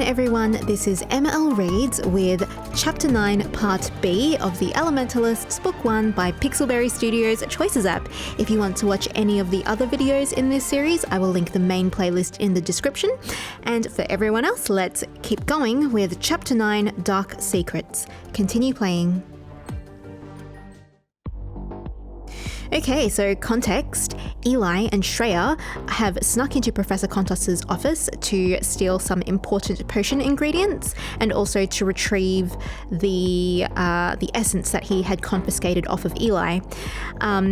everyone, this is ML Reads with Chapter 9 Part B of the Elementalists Book 1 by Pixelberry Studios Choices app. If you want to watch any of the other videos in this series, I will link the main playlist in the description. And for everyone else, let's keep going with Chapter 9 Dark Secrets. Continue playing. Okay, so context. Eli and Shreya have snuck into Professor Kontos' office to steal some important potion ingredients and also to retrieve the essence that he had confiscated off of Eli.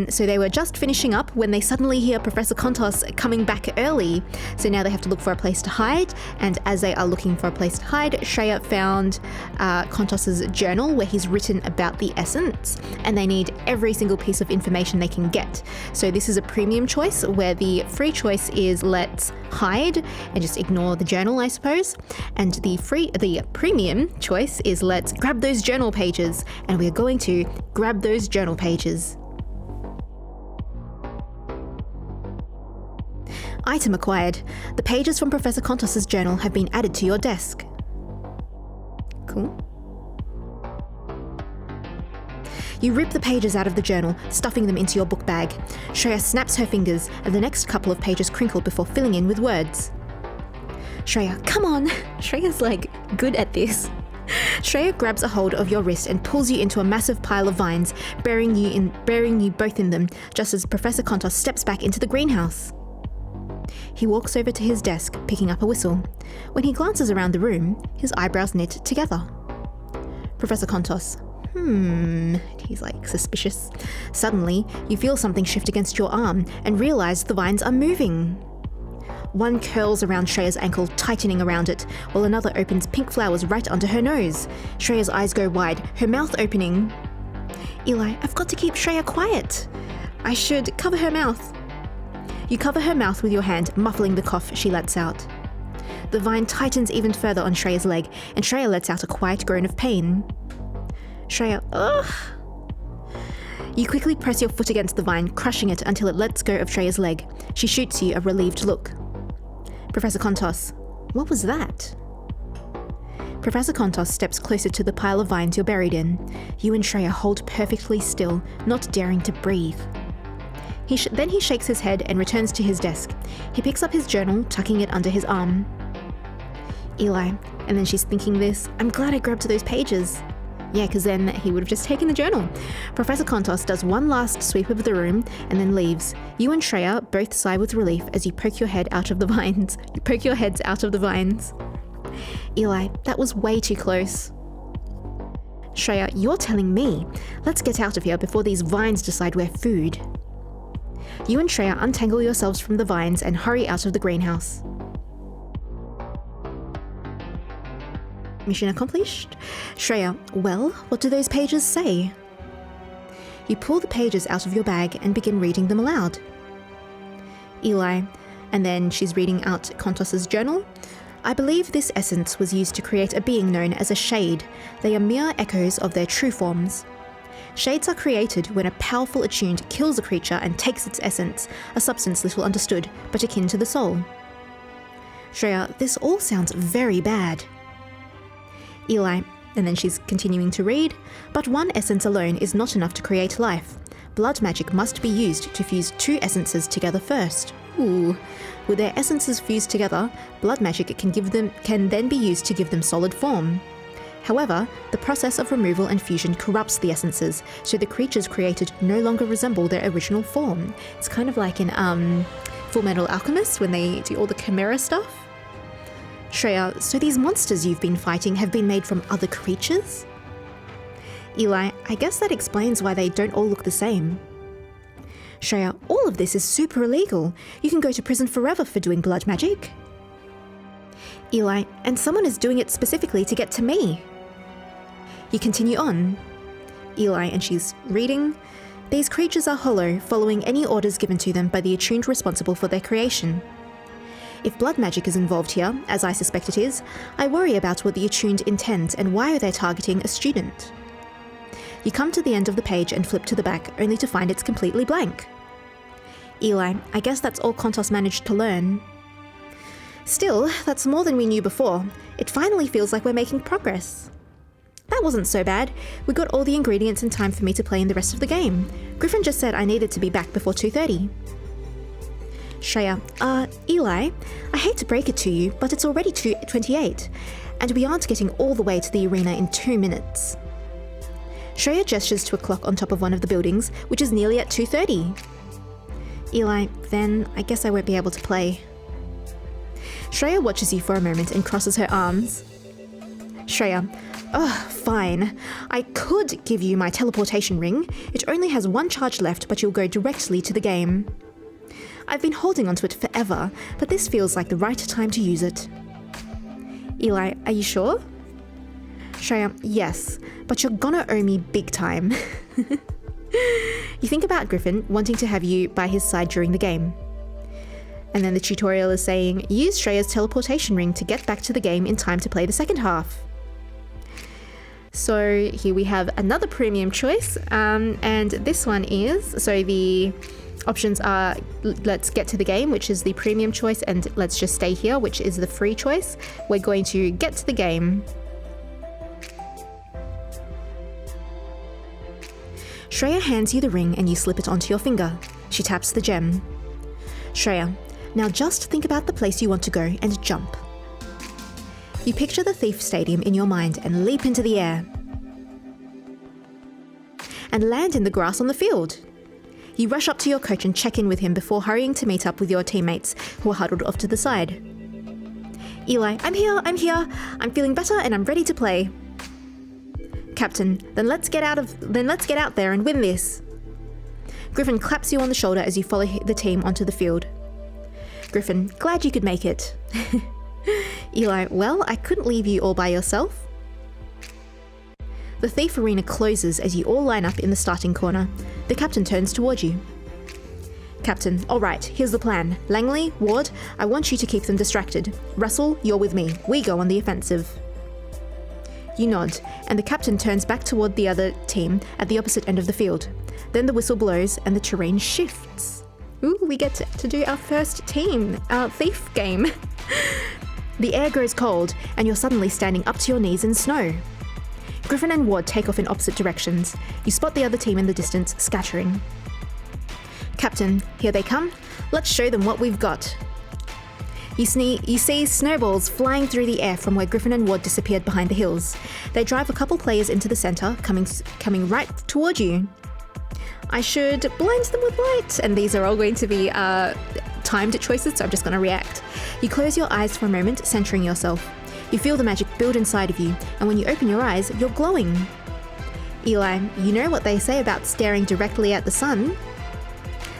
So they were just finishing up when they suddenly hear Professor Kontos coming back early. So now they have to look for a place to hide, and as they are looking for a place to hide, Shreya found Kontos' journal where he's written about the essence, and they need every single piece of information they can get. So this is a premium choice where the free choice is let's hide and just ignore the journal, I suppose. And the premium choice is let's grab those journal pages, and we're going to grab those journal pages. Item acquired. The pages from Professor Kontos' journal have been added to your desk. Cool. You rip the pages out of the journal, stuffing them into your book bag. Shreya snaps her fingers, and the next couple of pages crinkle before filling in with words. Shreya, come on! Shreya's good at this. Shreya grabs a hold of your wrist and pulls you into a massive pile of vines, burying you both in them, just as Professor Kontos steps back into the greenhouse. He walks over to his desk, picking up a whistle. When he glances around the room, his eyebrows knit together. Professor Kontos. He's suspicious. Suddenly, you feel something shift against your arm and realize the vines are moving. One curls around Shreya's ankle, tightening around it, while another opens pink flowers right under her nose. Shreya's eyes go wide, her mouth opening. Eli, I've got to keep Shreya quiet. I should cover her mouth. You cover her mouth with your hand, muffling the cough she lets out. The vine tightens even further on Shreya's leg, and Shreya lets out a quiet groan of pain. Shreya, ugh. You quickly press your foot against the vine, crushing it until it lets go of Shreya's leg. She shoots you a relieved look. Professor Kontos, what was that? Professor Kontos steps closer to the pile of vines you're buried in. You and Shreya hold perfectly still, not daring to breathe. Then he shakes his head and returns to his desk. He picks up his journal, tucking it under his arm. Eli, and then she's thinking this, I'm glad I grabbed those pages. Yeah, because then he would have just taken the journal. Professor Kontos does one last sweep of the room and then leaves. You and Shreya both sigh with relief as you poke your head out of the vines. You poke your heads out of the vines. Eli, that was way too close. Shreya, you're telling me. Let's get out of here before these vines decide we're food. You and Shreya untangle yourselves from the vines and hurry out of the greenhouse. Mission accomplished. Shreya, well, what do those pages say? You pull the pages out of your bag and begin reading them aloud. Eli, and then she's reading out Kontos' journal. I believe this essence was used to create a being known as a shade. They are mere echoes of their true forms. Shades are created when a powerful attuned kills a creature and takes its essence, a substance little understood, but akin to the soul. Shreya, this all sounds very bad. Eli, and then she's continuing to read, but one essence alone is not enough to create life. Blood magic must be used to fuse two essences together first. Ooh. With their essences fused together, blood magic can then be used to give them solid form. However, the process of removal and fusion corrupts the essences, so the creatures created no longer resemble their original form. It's kind of like in Fullmetal Alchemist when they do all the chimera stuff. Shreya, so these monsters you've been fighting have been made from other creatures? Eli, I guess that explains why they don't all look the same. Shreya, all of this is super illegal. You can go to prison forever for doing blood magic. Eli, and someone is doing it specifically to get to me. You continue on. Eli, and she's reading. These creatures are hollow, following any orders given to them by the attuned responsible for their creation. If blood magic is involved here, as I suspect it is, I worry about what the attuned intends and why they're targeting a student. You come to the end of the page and flip to the back, only to find it's completely blank. Eli, I guess that's all Kontos managed to learn. Still, that's more than we knew before. It finally feels like we're making progress. That wasn't so bad. We got all the ingredients in time for me to play in the rest of the game. Griffin just said I needed to be back before 2:30. Shreya, Eli, I hate to break it to you, but it's already 2:28, and we aren't getting all the way to the arena in 2 minutes. Shreya gestures to a clock on top of one of the buildings, which is nearly at 2:30. Eli, then I guess I won't be able to play. Shreya watches you for a moment and crosses her arms. Shreya, fine. I could give you my teleportation ring. It only has 1 charge left, but you'll go directly to the game. I've been holding onto it forever, but this feels like the right time to use it. Eli, are you sure? Shreya, yes, but you're gonna owe me big time. You think about Griffin wanting to have you by his side during the game. And then the tutorial is saying, use Shreya's teleportation ring to get back to the game in time to play the second half. So here we have another premium choice, and this one is, so the options are let's get to the game, which is the premium choice, and let's just stay here, which is the free choice. We're going to get to the game. Shreya hands you the ring and you slip it onto your finger. She taps the gem. Shreya, now just think about the place you want to go and jump. You picture the Thief Stadium in your mind and leap into the air. And land in the grass on the field. You rush up to your coach and check in with him before hurrying to meet up with your teammates who are huddled off to the side. Eli, I'm here. I'm feeling better and I'm ready to play. Captain, then let's get out there and win this. Griffin claps you on the shoulder as you follow the team onto the field. Griffin, glad you could make it. Eli, well, I couldn't leave you all by yourself. The Thief Arena closes as you all line up in the starting corner. The captain turns toward you. Captain, all right, here's the plan. Langley, Ward, I want you to keep them distracted. Russell, you're with me. We go on the offensive. You nod, and the captain turns back toward the other team at the opposite end of the field. Then the whistle blows and the terrain shifts. Ooh, we get to do our first team, our thief game. The air grows cold, and you're suddenly standing up to your knees in snow. Griffin and Ward take off in opposite directions. You spot the other team in the distance, scattering. Captain, here they come. Let's show them what we've got. You see snowballs flying through the air from where Griffin and Ward disappeared behind the hills. They drive a couple players into the center, coming right toward you. I should blind them with light, and these are all going to be timed choices, so I'm just going to react. You close your eyes for a moment, centering yourself. You feel the magic build inside of you, and when you open your eyes, you're glowing. Eli, you know what they say about staring directly at the sun?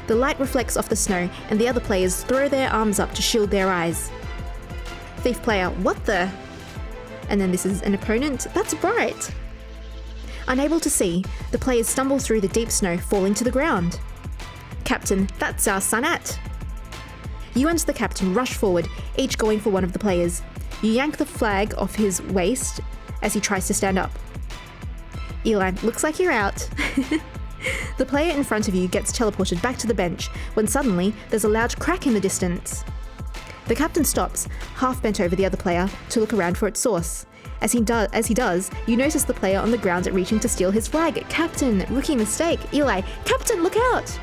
The light reflects off the snow, and the other players throw their arms up to shield their eyes. Thief player, what the? And then this is an opponent. That's bright. Unable to see, the players stumble through the deep snow, falling to the ground. Captain, that's our Sanat. You and the captain rush forward, each going for one of the players. You yank the flag off his waist as he tries to stand up. Eli, looks like you're out. The player in front of you gets teleported back to the bench when suddenly there's a loud crack in the distance. The captain stops, half bent over the other player, to look around for its source. As he does, you notice the player on the ground reaching to steal his flag. Captain, rookie mistake. Eli, Captain, look out!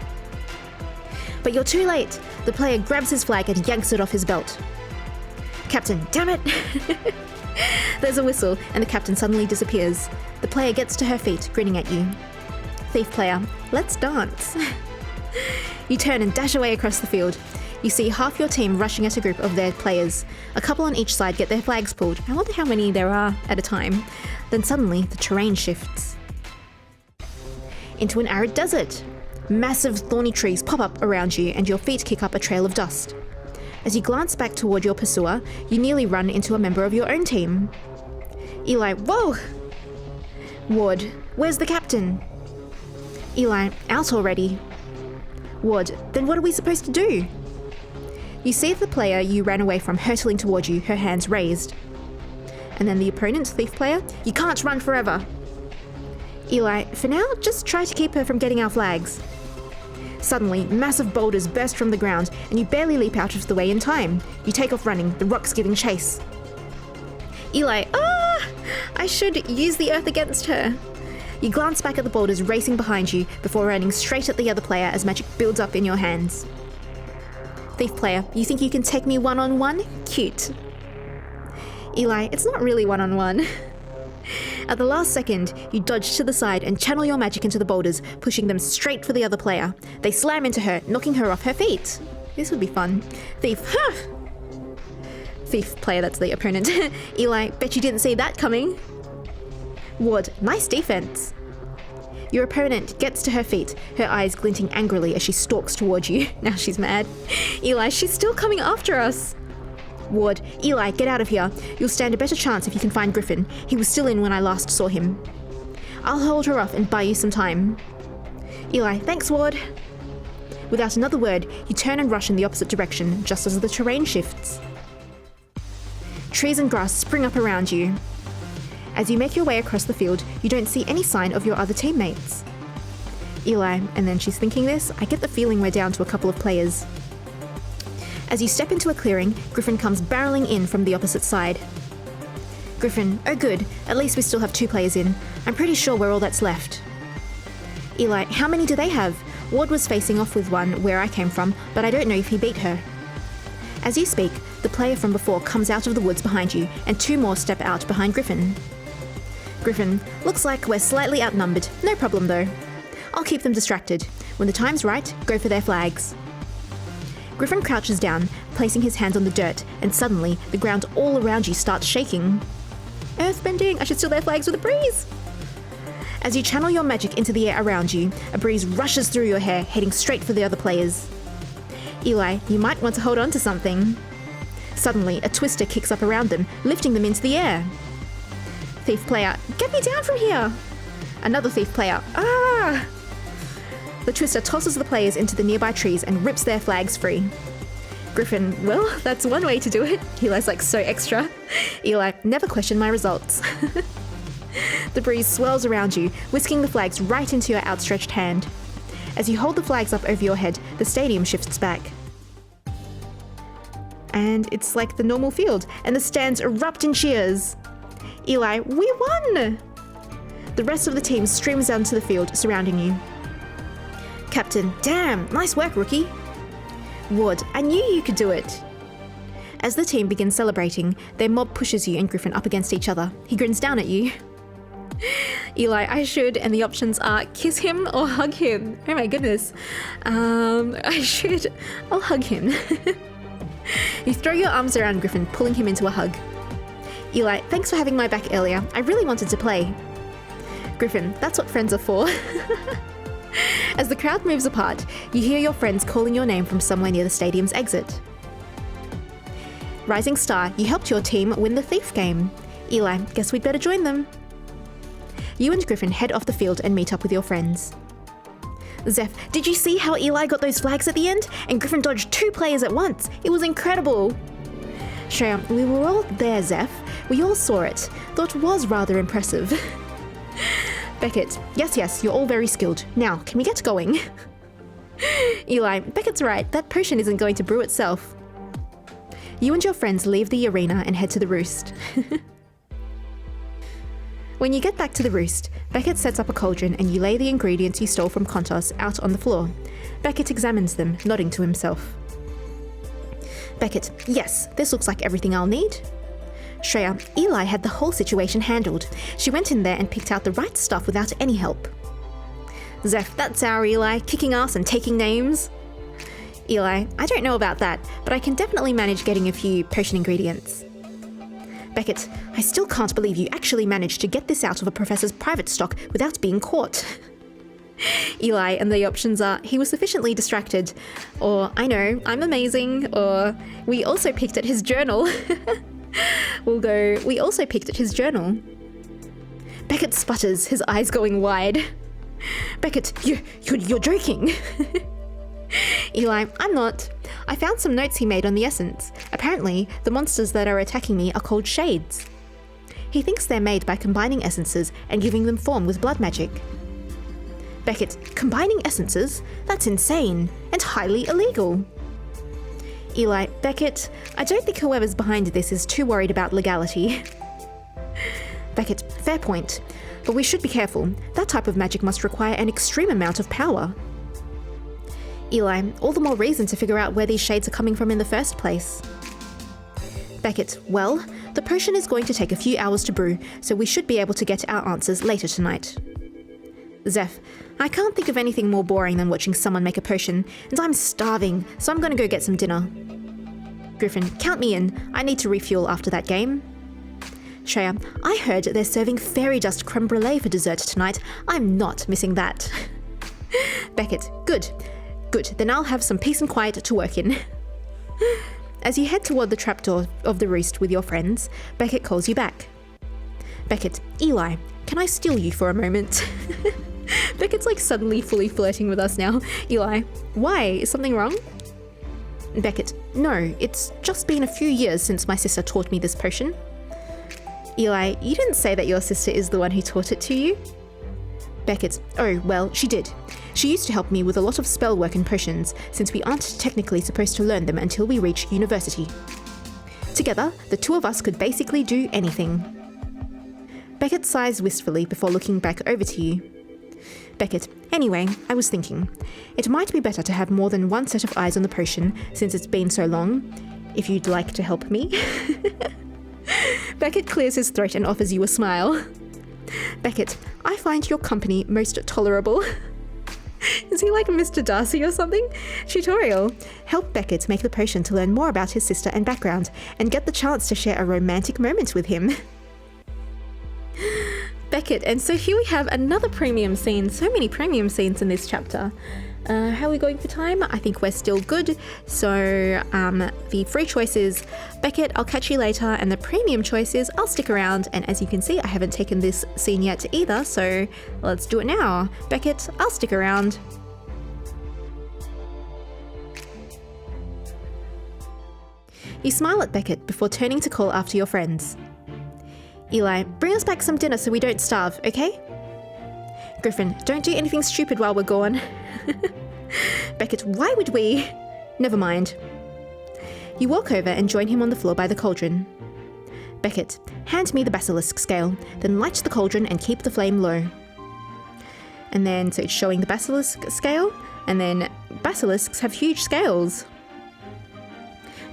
But you're too late. The player grabs his flag and yanks it off his belt. Captain, damn it! There's a whistle, and the captain suddenly disappears. The player gets to her feet, grinning at you. Thief player, let's dance. You turn and dash away across the field. You see half your team rushing at a group of their players. A couple on each side get their flags pulled. I wonder how many there are at a time. Then suddenly, the terrain shifts into an arid desert. Massive thorny trees pop up around you, and your feet kick up a trail of dust. As you glance back toward your pursuer, you nearly run into a member of your own team. Eli, whoa! Ward, where's the captain? Eli, out already. Ward, then what are we supposed to do? You see the player you ran away from hurtling toward you, her hands raised. And then the opponent, thief player, you can't run forever. Eli, for now, just try to keep her from getting our flags. Suddenly, massive boulders burst from the ground, and you barely leap out of the way in time. You take off running, the rocks giving chase. Eli, I should use the earth against her. You glance back at the boulders racing behind you before running straight at the other player as magic builds up in your hands. Thief player, you think you can take me one-on-one? Cute. Eli, it's not really one-on-one. At the last second, you dodge to the side and channel your magic into the boulders, pushing them straight for the other player. They slam into her, knocking her off her feet. This would be fun. Thief, Thief player, that's the opponent. Eli, bet you didn't see that coming. Ward, nice defense. Your opponent gets to her feet, her eyes glinting angrily as she stalks towards you. Now she's mad. Eli, she's still coming after us. Ward, Eli, get out of here. You'll stand a better chance if you can find Griffin. He was still in when I last saw him. I'll hold her off and buy you some time. Eli, thanks, Ward. Without another word, you turn and rush in the opposite direction, just as the terrain shifts. Trees and grass spring up around you. As you make your way across the field, you don't see any sign of your other teammates. Eli, and then she's thinking this, I get the feeling we're down to a couple of players. As you step into a clearing, Griffin comes barreling in from the opposite side. Griffin, oh good, at least we still have 2 players in. I'm pretty sure we're all that's left. Eli, how many do they have? Ward was facing off with one where I came from, but I don't know if he beat her. As you speak, the player from before comes out of the woods behind you, and 2 more step out behind Griffin. Griffin, looks like we're slightly outnumbered, no problem though. I'll keep them distracted. When the time's right, go for their flags. Griffin crouches down, placing his hands on the dirt, and suddenly, the ground all around you starts shaking. Earthbending, I should steal their flags with a breeze! As you channel your magic into the air around you, a breeze rushes through your hair, heading straight for the other players. Eli, you might want to hold on to something. Suddenly, a twister kicks up around them, lifting them into the air. Thief player, get me down from here! Another thief player, ah! The twister tosses the players into the nearby trees and rips their flags free. Griffin, well, that's one way to do it. Eli's like so extra. Eli, never question my results. The breeze swirls around you, whisking the flags right into your outstretched hand. As you hold the flags up over your head, the stadium shifts back. And it's like the normal field, and the stands erupt in cheers. Eli, we won! The rest of the team streams down to the field, surrounding you. Captain, damn, nice work, rookie. Ward, I knew you could do it. As the team begins celebrating, their mob pushes you and Griffin up against each other. He grins down at you. Eli, I should, and the options are kiss him or hug him. Oh my goodness. I'll hug him. You throw your arms around Griffin, pulling him into a hug. Eli, thanks for having my back earlier. I really wanted to play. Griffin, that's what friends are for. As the crowd moves apart, you hear your friends calling your name from somewhere near the stadium's exit. Rising Star, you helped your team win the thief game. Eli, guess we'd better join them. You and Griffin head off the field and meet up with your friends. Zeph, did you see how Eli got those flags at the end? And Griffin dodged 2 players at once. It was incredible. Shreya, we were all there, Zeph. We all saw it. Thought it was rather impressive. Beckett, yes, you're all very skilled. Now, can we get going? Eli, Beckett's right. That potion isn't going to brew itself. You and your friends leave the arena and head to the roost. When you get back to the roost, Beckett sets up a cauldron and you lay the ingredients you stole from Kontos out on the floor. Beckett examines them, nodding to himself. Beckett, yes, this looks like everything I'll need. Shreya, Eli had the whole situation handled. She went in there and picked out the right stuff without any help. Zeph, that's our Eli, kicking ass and taking names. Eli, I don't know about that, but I can definitely manage getting a few potion ingredients. Beckett, I still can't believe you actually managed to get this out of a professor's private stock without being caught. Eli, and the options are, he was sufficiently distracted, or I know, I'm amazing, or we also picked at his journal. We'll go, we also picked at his journal. Beckett sputters, his eyes going wide. Beckett, you're joking. Eli, I'm not. I found some notes he made on the essence. Apparently, the monsters that are attacking me are called shades. He thinks they're made by combining essences and giving them form with blood magic. Beckett, combining essences? That's insane and highly illegal. Eli, Beckett, I don't think whoever's behind this is too worried about legality. Beckett, fair point. But we should be careful. That type of magic must require an extreme amount of power. Eli, all the more reason to figure out where these shades are coming from in the first place. Beckett, well, the potion is going to take a few hours to brew, so we should be able to get our answers later tonight. Zeph, I can't think of anything more boring than watching someone make a potion, and I'm starving, so I'm going to go get some dinner. Griffin, count me in. I need to refuel after that game. Shreya, I heard they're serving fairy dust creme brulee for dessert tonight. I'm not missing that. Beckett, good. Good, then I'll have some peace and quiet to work in. As you head toward the trapdoor of the roost with your friends, Beckett calls you back. Beckett, Eli, can I steal you for a moment? Beckett's like suddenly fully flirting with us now. Eli, why? Is something wrong? Beckett, no, it's just been a few years since my sister taught me this potion. Eli, you didn't say that your sister is the one who taught it to you? Beckett, oh, well, she did. She used to help me with a lot of spell work and potions, since we aren't technically supposed to learn them until we reach university. Together, the two of us could basically do anything. Beckett sighs wistfully before looking back over to you. Beckett, anyway, I was thinking, it might be better to have more than one set of eyes on the potion since it's been so long, if you'd like to help me. Beckett clears his throat and offers you a smile. Beckett, I find your company most tolerable. Is he like Mr. Darcy or something? Tutorial. Help Beckett make the potion to learn more about his sister and background, and get the chance to share a romantic moment with him. Beckett, and so here we have another premium scene. So many premium scenes in this chapter. How are we going for time? I think we're still good. So the free choice is Beckett, I'll catch you later, and the premium choice is I'll stick around. And as you can see, I haven't taken this scene yet either, so let's do it now. Beckett, I'll stick around. You smile at Beckett before turning to call after your friends. Eli, bring us back some dinner so we don't starve, okay? Griffin, don't do anything stupid while we're gone. Beckett, why would we? Never mind. You walk over and join him on the floor by the cauldron. Beckett, hand me the basilisk scale, then light the cauldron and keep the flame low. And then, so it's showing the basilisk scale, and then basilisks have huge scales.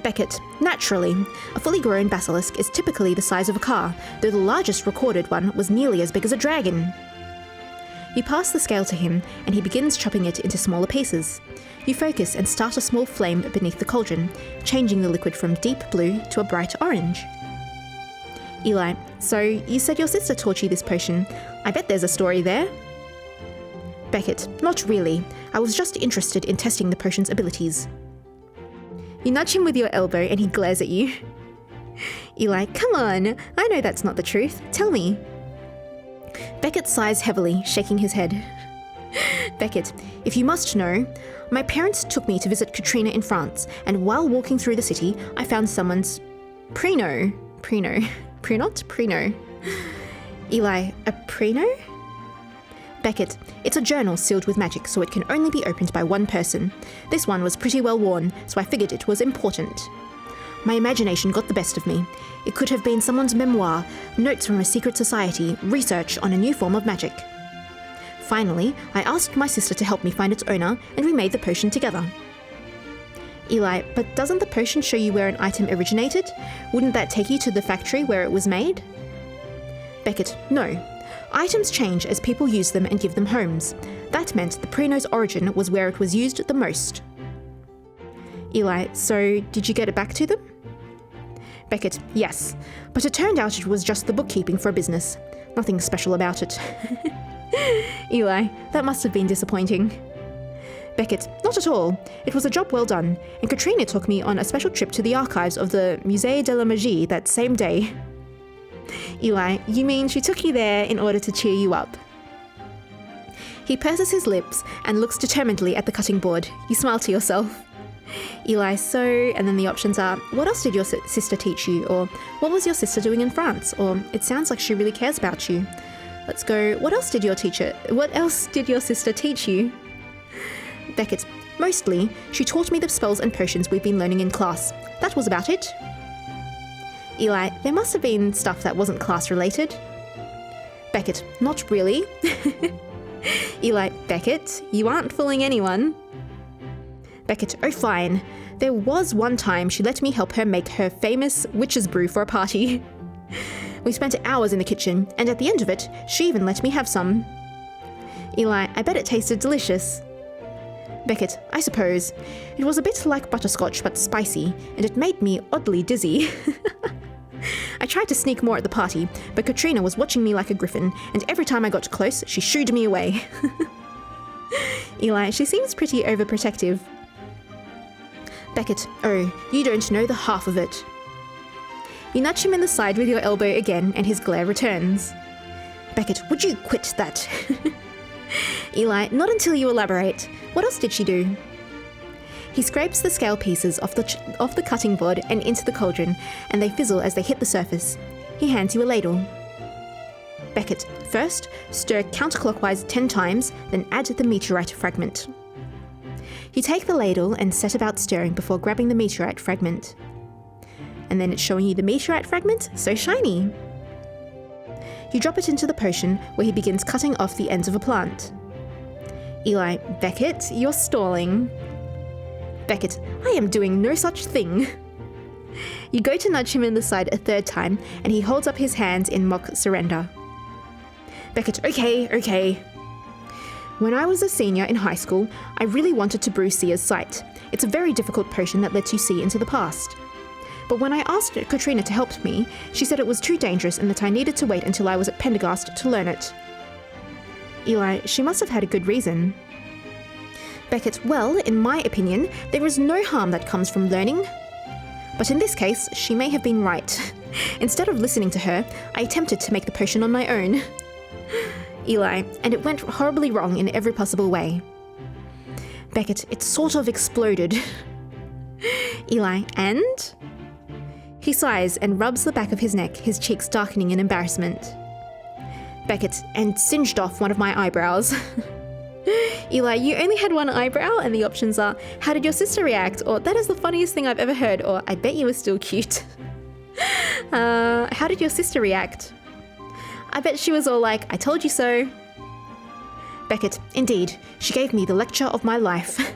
Beckett, naturally, a fully grown basilisk is typically the size of a car, though the largest recorded one was nearly as big as a dragon. You pass the scale to him, and he begins chopping it into smaller pieces. You focus and start a small flame beneath the cauldron, changing the liquid from deep blue to a bright orange. Eli, so you said your sister taught you this potion. I bet there's a story there. Beckett, not really. I was just interested in testing the potion's abilities. You nudge him with your elbow and he glares at you. Eli, come on, I know that's not the truth. Tell me. Beckett sighs heavily, shaking his head. Beckett, if you must know, my parents took me to visit Katrina in France, and while walking through the city, I found someone's Preno. Eli, a Preno? Beckett, it's a journal sealed with magic, so it can only be opened by one person. This one was pretty well worn, so I figured it was important. My imagination got the best of me. It could have been someone's memoir, notes from a secret society, research on a new form of magic. Finally, I asked my sister to help me find its owner, and we made the potion together. Eli, but doesn't the potion show you where an item originated? Wouldn't that take you to the factory where it was made? Beckett, no. Items change as people use them and give them homes. That meant the Preno's origin was where it was used the most. Eli, so did you get it back to them? Beckett, yes, but it turned out it was just the bookkeeping for a business. Nothing special about it. Eli, that must have been disappointing. Beckett, not at all. It was a job well done, and Katrina took me on a special trip to the archives of the Musée de la Magie that same day. Eli, you mean she took you there in order to cheer you up? He purses his lips and looks determinedly at the cutting board. You smile to yourself. Eli, so, and then the options are, what else did your sister teach you? Or, what was your sister doing in France? Or, it sounds like she really cares about you. Let's go. What else did your sister teach you? Beckett, mostly, she taught me the spells and potions we've been learning in class. That was about it. Eli, there must have been stuff that wasn't class-related. Beckett, not really. Eli, Beckett, you aren't fooling anyone. Beckett, oh fine. There was one time she let me help her make her famous witch's brew for a party. We spent hours in the kitchen, and at the end of it, she even let me have some. Eli, I bet it tasted delicious. Beckett, I suppose. It was a bit like butterscotch, but spicy, and it made me oddly dizzy. I tried to sneak more at the party, but Katrina was watching me like a griffin, and every time I got close, she shooed me away. Eli, she seems pretty overprotective. Beckett, oh, you don't know the half of it. You nudge him in the side with your elbow again, and his glare returns. Beckett, would you quit that? Eli, not until you elaborate. What else did she do? He scrapes the scale pieces off the cutting board and into the cauldron, and they fizzle as they hit the surface. He hands you a ladle. Beckett, first, stir counterclockwise 10 times, then add the meteorite fragment. You take the ladle and set about stirring before grabbing the meteorite fragment. And then it's showing you the meteorite fragment, so shiny. You drop it into the potion, where he begins cutting off the ends of a plant. Eli, Beckett, you're stalling. Beckett, I am doing no such thing. You go to nudge him in the side a third time, and he holds up his hands in mock surrender. Beckett, okay. When I was a senior in high school, I really wanted to brew Seer's Sight. It's a very difficult potion that lets you see into the past. But when I asked Katrina to help me, she said it was too dangerous and that I needed to wait until I was at Pendergast to learn it. Eli, she must have had a good reason. Beckett, well, in my opinion, there is no harm that comes from learning. But in this case, she may have been right. Instead of listening to her, I attempted to make the potion on my own. Eli, and it went horribly wrong in every possible way. Beckett, it sort of exploded. Eli, and? He sighs and rubs the back of his neck, his cheeks darkening in embarrassment. Beckett, and singed off one of my eyebrows. Eli, you only had one eyebrow, and the options are, how did your sister react? Or, that is the funniest thing I've ever heard. Or, I bet you were still cute. How did your sister react? I bet she was all like, I told you so. Beckett, indeed, she gave me the lecture of my life.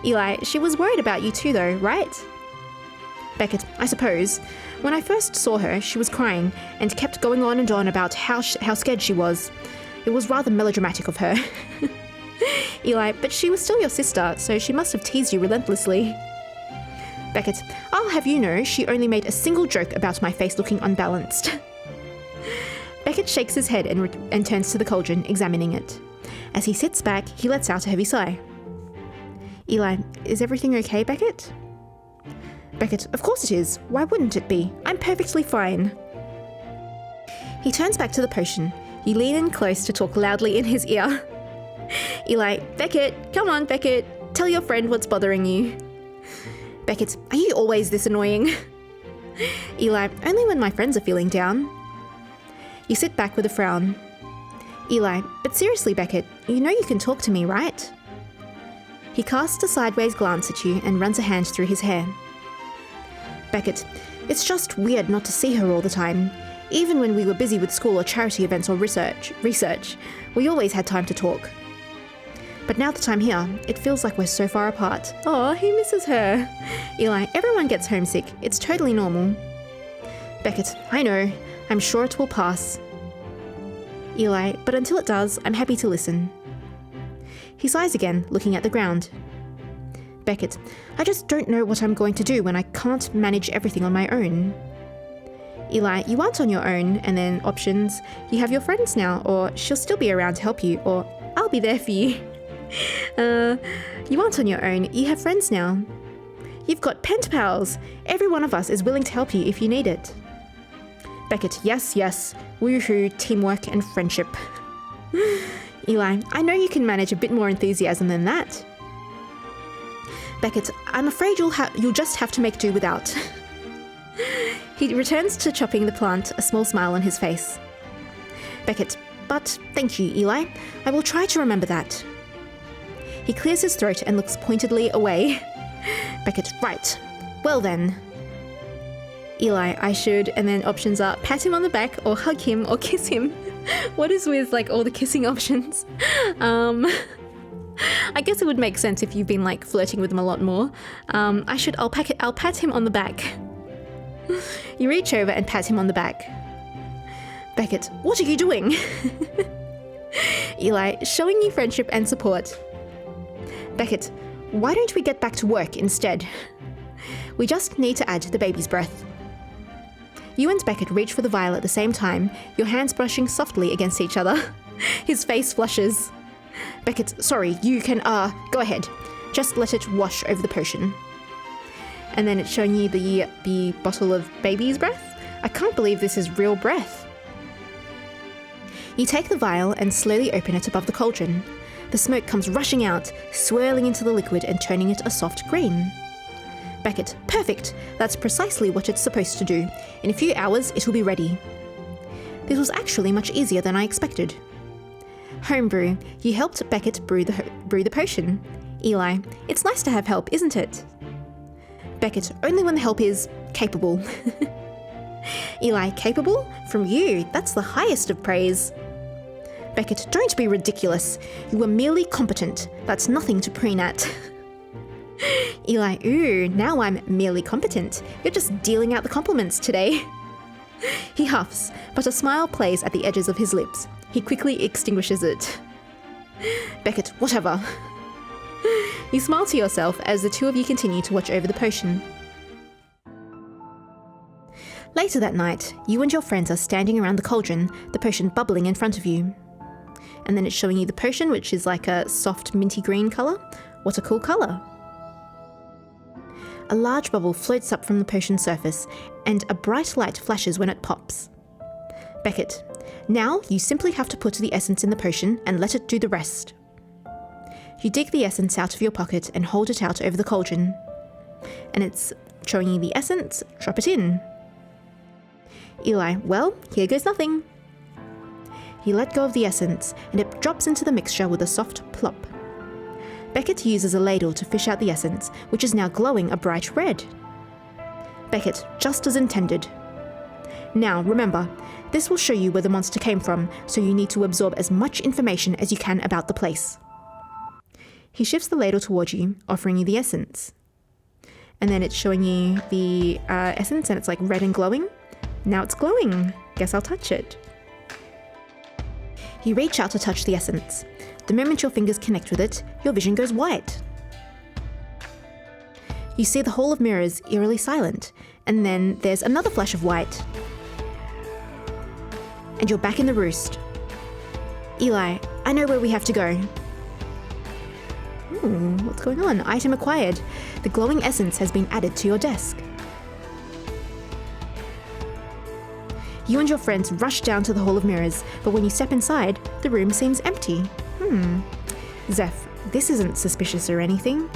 Eli, she was worried about you too though, right? Beckett, I suppose. When I first saw her, she was crying, and kept going on and on about how scared she was. It was rather melodramatic of her. Eli, but she was still your sister, so she must have teased you relentlessly. Beckett, I'll have you know, she only made a single joke about my face looking unbalanced. Beckett shakes his head and turns to the cauldron, examining it. As he sits back, he lets out a heavy sigh. Eli, is everything okay, Beckett? Beckett, of course it is. Why wouldn't it be? I'm perfectly fine. He turns back to the potion. You lean in close to talk loudly in his ear. Eli, Beckett, come on, Beckett. Tell your friend what's bothering you. Beckett, are you always this annoying? Eli, only when my friends are feeling down. You sit back with a frown. Eli, but seriously, Beckett, you know you can talk to me, right? He casts a sideways glance at you and runs a hand through his hair. Beckett, it's just weird not to see her all the time. Even when we were busy with school or charity events or research, we always had time to talk. But now that I'm here, it feels like we're so far apart. Oh, he misses her. Eli, everyone gets homesick. It's totally normal. Beckett, I know. I'm sure it will pass. Eli, but until it does, I'm happy to listen. He sighs again, looking at the ground. Beckett, I just don't know what I'm going to do when I can't manage everything on my own. Eli, you aren't on your own, and then options. You have your friends now, or she'll still be around to help you, or I'll be there for you. You aren't on your own, you have friends now. You've got pen pals. Every one of us is willing to help you if you need it. Beckett, yes. Woohoo, teamwork and friendship. Eli, I know you can manage a bit more enthusiasm than that. Beckett, I'm afraid you'll just have to make do without. He returns to chopping the plant, a small smile on his face. Beckett, but thank you, Eli. I will try to remember that. He clears his throat and looks pointedly away. Beckett, right. Well then. Eli, I should, and then options are pat him on the back or hug him or kiss him. What is with like all the kissing options? I guess it would make sense if you've been like flirting with him a lot more. I'll pat him on the back. You reach over and pat him on the back. Beckett, what are you doing? Eli, showing you friendship and support. Beckett, why don't we get back to work instead? We just need to add the baby's breath. You and Beckett reach for the vial at the same time, your hands brushing softly against each other. His face flushes. Beckett, sorry, you can, go ahead. Just let it wash over the potion. And then it's showing you the bottle of baby's breath. I can't believe this is real breath. You take the vial and slowly open it above the cauldron. The smoke comes rushing out, swirling into the liquid and turning it a soft green. Beckett, perfect. That's precisely what it's supposed to do. In a few hours, it will be ready. This was actually much easier than I expected. Homebrew, you helped Beckett brew the potion. Eli, it's nice to have help, isn't it? Beckett, only when the help is capable. Eli, capable? From you, that's the highest of praise. Beckett, don't be ridiculous. You were merely competent. That's nothing to preen at. Eli, ooh, now I'm merely competent. You're just dealing out the compliments today. He huffs, but a smile plays at the edges of his lips. He quickly extinguishes it. Beckett, whatever. You smile to yourself as the two of you continue to watch over the potion. Later that night, you and your friends are standing around the cauldron, the potion bubbling in front of you. And then it's showing you the potion, which is like a soft minty green colour. What a cool colour. A large bubble floats up from the potion's surface, and a bright light flashes when it pops. Beckett, now you simply have to put the essence in the potion and let it do the rest. You dig the essence out of your pocket and hold it out over the cauldron. And it's showing you the essence, drop it in. Eli, well, here goes nothing. You let go of the essence, and it drops into the mixture with a soft plop. Beckett uses a ladle to fish out the essence, which is now glowing a bright red. Beckett, just as intended. Now, remember, this will show you where the monster came from, so you need to absorb as much information as you can about the place. He shifts the ladle toward you, offering you the essence. And then it's showing you the essence, and it's like red and glowing. Now it's glowing. Guess I'll touch it. You reach out to touch the essence. The moment your fingers connect with it, your vision goes white. You see the hall of mirrors eerily silent, and then there's another flash of white. And you're back in the roost. Eli, I know where we have to go. What's going on? Item acquired. The glowing essence has been added to your desk. You and your friends rush down to the Hall of Mirrors, but when you step inside, the room seems empty. Zeph, this isn't suspicious or anything.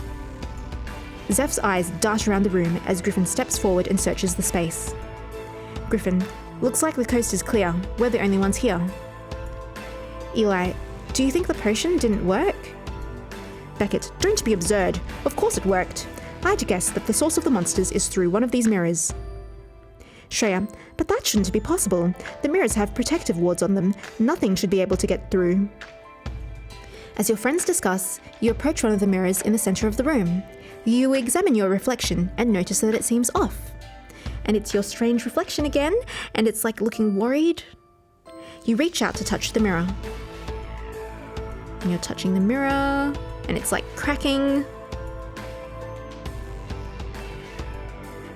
Zeph's eyes dart around the room as Griffin steps forward and searches the space. Griffin, looks like the coast is clear. We're the only ones here. Eli, do you think the potion didn't work? Beckett, don't be absurd. Of course it worked. I'd guess that the source of the monsters is through one of these mirrors. Shreya, but that shouldn't be possible. The mirrors have protective wards on them. Nothing should be able to get through. As your friends discuss, you approach one of the mirrors in the center of the room. You examine your reflection and notice that it seems off. And it's your strange reflection again, and it's like looking worried. You reach out to touch the mirror. And you're touching the mirror, and it's like cracking.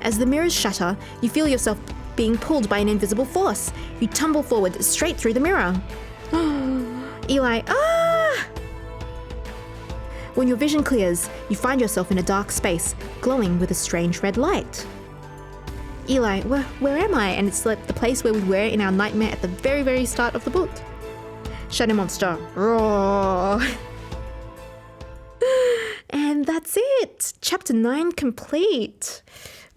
As the mirrors shatter, you feel yourself being pulled by an invisible force. You tumble forward straight through the mirror. Eli, When your vision clears, you find yourself in a dark space, glowing with a strange red light. Eli, where am I? And it's like the place where we were in our nightmare at the very, very start of the book. Shadow monster, roar. And that's it. Chapter 9 complete.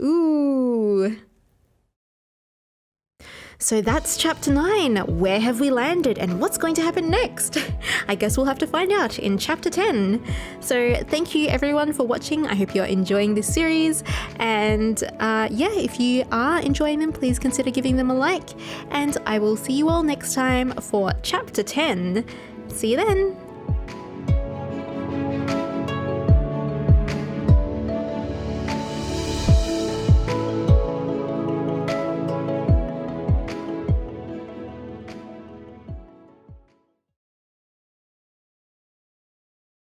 Ooh. So that's chapter 9. Where have we landed and what's going to happen next? I guess we'll have to find out in chapter 10. So thank you everyone for watching. I hope you're enjoying this series. And if you are enjoying them, please consider giving them a like. And I will see you all next time for chapter 10. See you then.